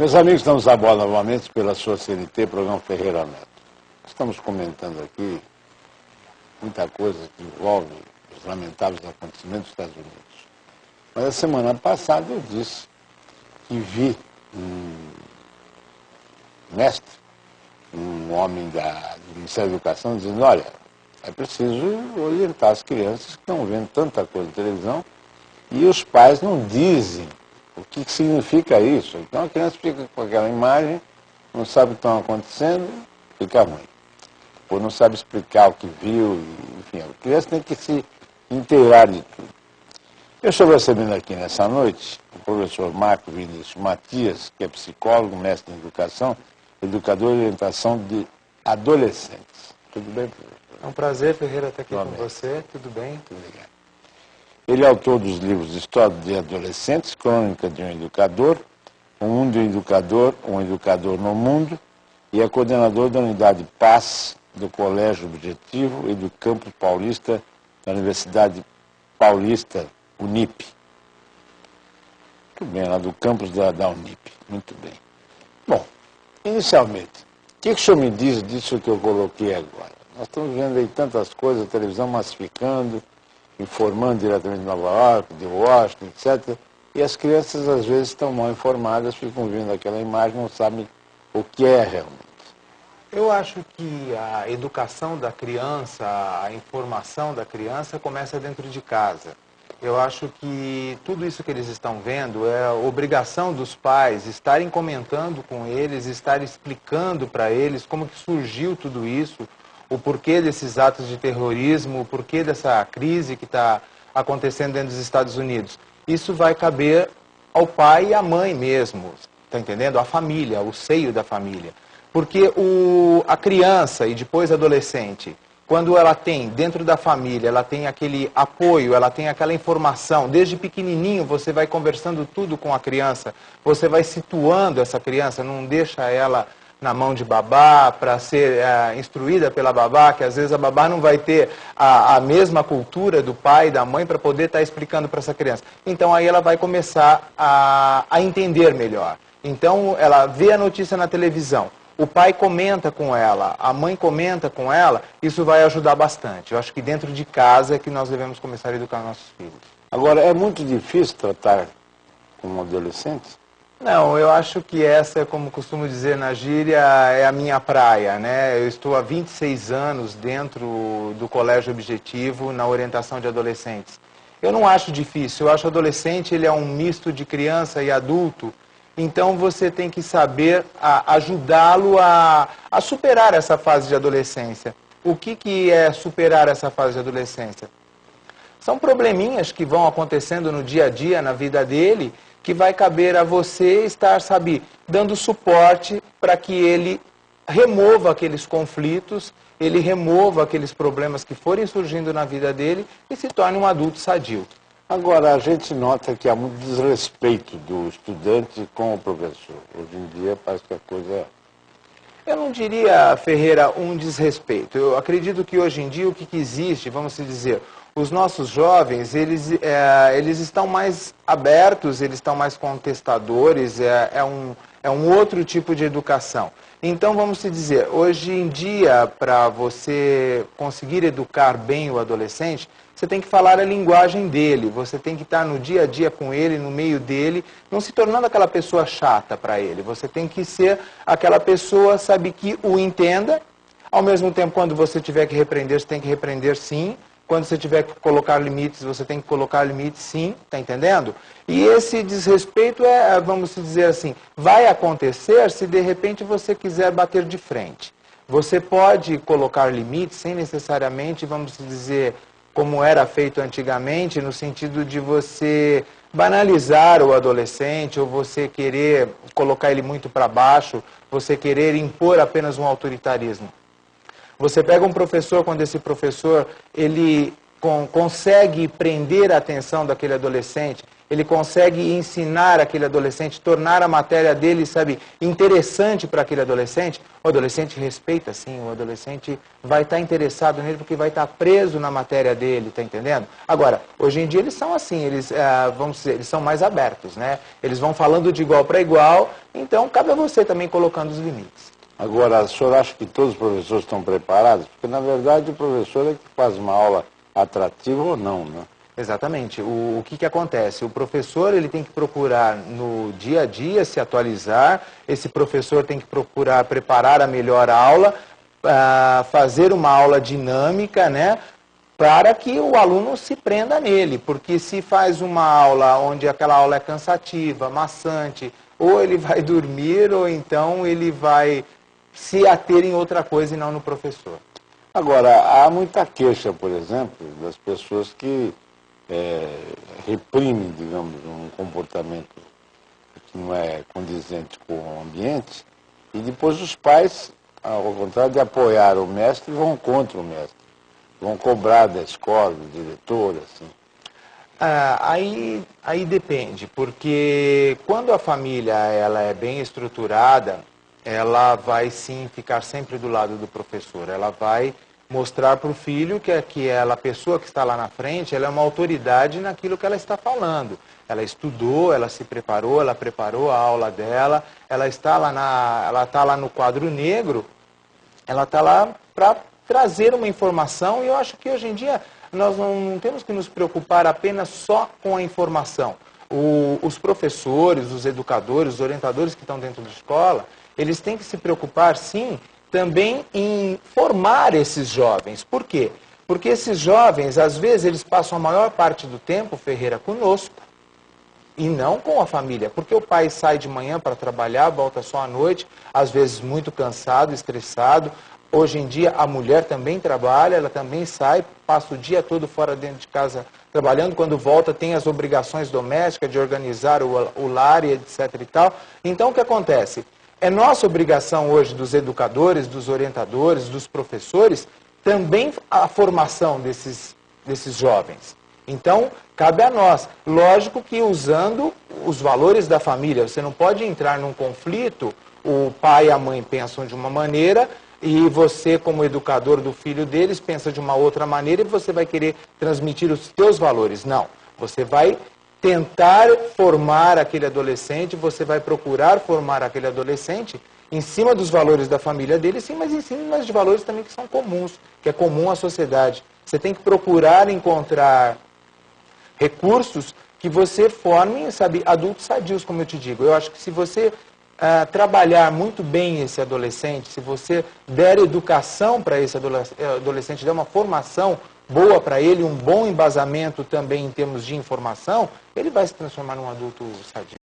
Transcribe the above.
Meus amigos, estamos a bola novamente pela sua CNT, programa Ferreira Neto. Estamos comentando aqui muita coisa que envolve os lamentáveis acontecimentos dos Estados Unidos. Mas a semana passada eu disse que vi um mestre, um homem do Ministério da Educação, dizendo, olha, é preciso orientar as crianças que estão vendo tanta coisa na televisão e os pais não dizem o que significa isso. Então a criança fica com aquela imagem, não sabe o que está acontecendo, fica ruim. Ou não sabe explicar o que viu, enfim, a criança tem que se inteirar de tudo. Eu estou recebendo aqui nessa noite o professor Marco Vinícius Matias, que é psicólogo, mestre em educação, educador e orientação de adolescentes. Tudo bem, professor? É um prazer, Ferreira, estar aqui com você. Tudo bem? Tudo legal. Ele é autor dos livros História de Adolescentes, Crônica de um Educador, O Mundo Educador, Um Educador no Mundo, e é coordenador da Unidade Paz do Colégio Objetivo e do Campus Paulista da Universidade Paulista, Unip. Muito bem, lá do campus da Unip. Muito bem. Bom, inicialmente, o que o senhor me diz disso que eu coloquei agora? Nós estamos vendo aí tantas coisas, a televisão massificando, informando diretamente de Nova York, de Washington, etc. E as crianças, às vezes, estão mal informadas, ficam vendo aquela imagem, não sabem o que é realmente. Eu acho que a educação da criança, a informação da criança começa dentro de casa. Eu acho que tudo isso que eles estão vendo é obrigação dos pais estarem comentando com eles, estarem explicando para eles como que surgiu tudo isso, o porquê desses atos de terrorismo, o porquê dessa crise que está acontecendo dentro dos Estados Unidos. Isso vai caber ao pai e à mãe mesmo, está entendendo? A família, o seio da família. Porque a criança e depois a adolescente, quando ela tem, dentro da família, ela tem aquele apoio, ela tem aquela informação, desde pequenininho você vai conversando tudo com a criança, você vai situando essa criança, não deixa ela na mão de babá, para ser instruída pela babá, que às vezes a babá não vai ter a mesma cultura do pai e da mãe para poder estar explicando para essa criança. Então aí ela vai começar a entender melhor. Então ela vê a notícia na televisão, o pai comenta com ela, a mãe comenta com ela, isso vai ajudar bastante. Eu acho que dentro de casa é que nós devemos começar a educar nossos filhos. Agora, é muito difícil tratar com adolescentes? Não, eu acho que essa, como costumo dizer na gíria, é a minha praia, né? Eu estou há 26 anos dentro do Colégio Objetivo na orientação de adolescentes. Eu não acho difícil, eu acho que o adolescente ele é um misto de criança e adulto, então você tem que saber ajudá-lo a superar essa fase de adolescência. O que é superar essa fase de adolescência? São probleminhas que vão acontecendo no dia a dia, na vida dele, que vai caber a você estar, sabe, dando suporte para que ele remova aqueles conflitos, ele remova aqueles problemas que forem surgindo na vida dele e se torne um adulto sadio. Agora, a gente nota que há muito desrespeito do estudante com o professor. Hoje em dia parece que a coisa... Eu não diria, Ferreira, um desrespeito. Eu acredito que hoje em dia o que existe, vamos dizer, os nossos jovens, eles estão mais abertos, eles estão mais contestadores, é um outro tipo de educação. Então, vamos dizer, hoje em dia, para você conseguir educar bem o adolescente, você tem que falar a linguagem dele, você tem que estar no dia a dia com ele, no meio dele, não se tornando aquela pessoa chata para ele. Você tem que ser aquela pessoa, sabe, que o entenda. Ao mesmo tempo, quando você tiver que repreender, você tem que repreender sim. Quando você tiver que colocar limites, você tem que colocar limites sim, tá entendendo? E esse desrespeito vamos dizer assim, vai acontecer se de repente você quiser bater de frente. Você pode colocar limites sem necessariamente, vamos dizer, como era feito antigamente, no sentido de você banalizar o adolescente, ou você querer colocar ele muito para baixo, você querer impor apenas um autoritarismo. Você pega um professor, quando esse professor ele consegue prender a atenção daquele adolescente, ele consegue ensinar aquele adolescente, tornar a matéria dele, sabe, interessante para aquele adolescente, o adolescente respeita sim, o adolescente vai estar interessado nele porque vai estar preso na matéria dele, tá entendendo? Agora, hoje em dia eles são assim, vamos dizer, eles são mais abertos, né? Eles vão falando de igual para igual, então cabe a você também colocando os limites. Agora, o senhor acha que todos os professores estão preparados? Porque, na verdade, o professor é que faz uma aula atrativa ou não, né? Exatamente. O que acontece? O professor ele tem que procurar no dia a dia se atualizar, esse professor tem que procurar preparar a melhor aula, fazer uma aula dinâmica, né? Para que o aluno se prenda nele, porque se faz uma aula onde aquela aula é cansativa, maçante, ou ele vai dormir ou então ele vai se ater em outra coisa e não no professor. Agora, há muita queixa, por exemplo, das pessoas que reprimem, digamos, um comportamento que não é condizente com o ambiente, e depois os pais, ao contrário de apoiar o mestre, vão contra o mestre, vão cobrar da escola, do diretor, assim. Aí depende, porque quando a família ela é bem estruturada, ela vai sim ficar sempre do lado do professor, ela vai mostrar para o filho que a pessoa que está lá na frente, ela é uma autoridade naquilo que ela está falando. Ela estudou, ela se preparou, ela preparou a aula dela, ela está lá no quadro negro, ela está lá para trazer uma informação, e eu acho que hoje em dia nós não temos que nos preocupar apenas só com a informação. Os professores, os educadores, os orientadores que estão dentro da escola, eles têm que se preocupar, sim, também em formar esses jovens. Por quê? Porque esses jovens, às vezes, eles passam a maior parte do tempo, Ferreira, conosco, e não com a família. Porque o pai sai de manhã para trabalhar, volta só à noite, às vezes muito cansado, estressado. Hoje em dia, a mulher também trabalha, ela também sai, passa o dia todo fora dentro de casa trabalhando. Quando volta, tem as obrigações domésticas de organizar o lar e etc. e tal. Então, o que acontece? É nossa obrigação hoje dos educadores, dos orientadores, dos professores, também a formação desses jovens. Então, cabe a nós. Lógico que usando os valores da família. Você não pode entrar num conflito, o pai e a mãe pensam de uma maneira e você, como educador do filho deles, pensa de uma outra maneira e você vai querer transmitir os seus valores. Não. Você vai tentar formar aquele adolescente, você vai procurar formar aquele adolescente em cima dos valores da família dele, sim, mas em cima de valores também que são comuns, que é comum à sociedade. Você tem que procurar encontrar recursos que você forme, sabe, adultos sadios, como eu te digo. Eu acho que se você trabalhar muito bem esse adolescente, se você der educação para esse adolescente, der uma formação boa para ele, um bom embasamento também em termos de informação, ele vai se transformar num adulto sadio.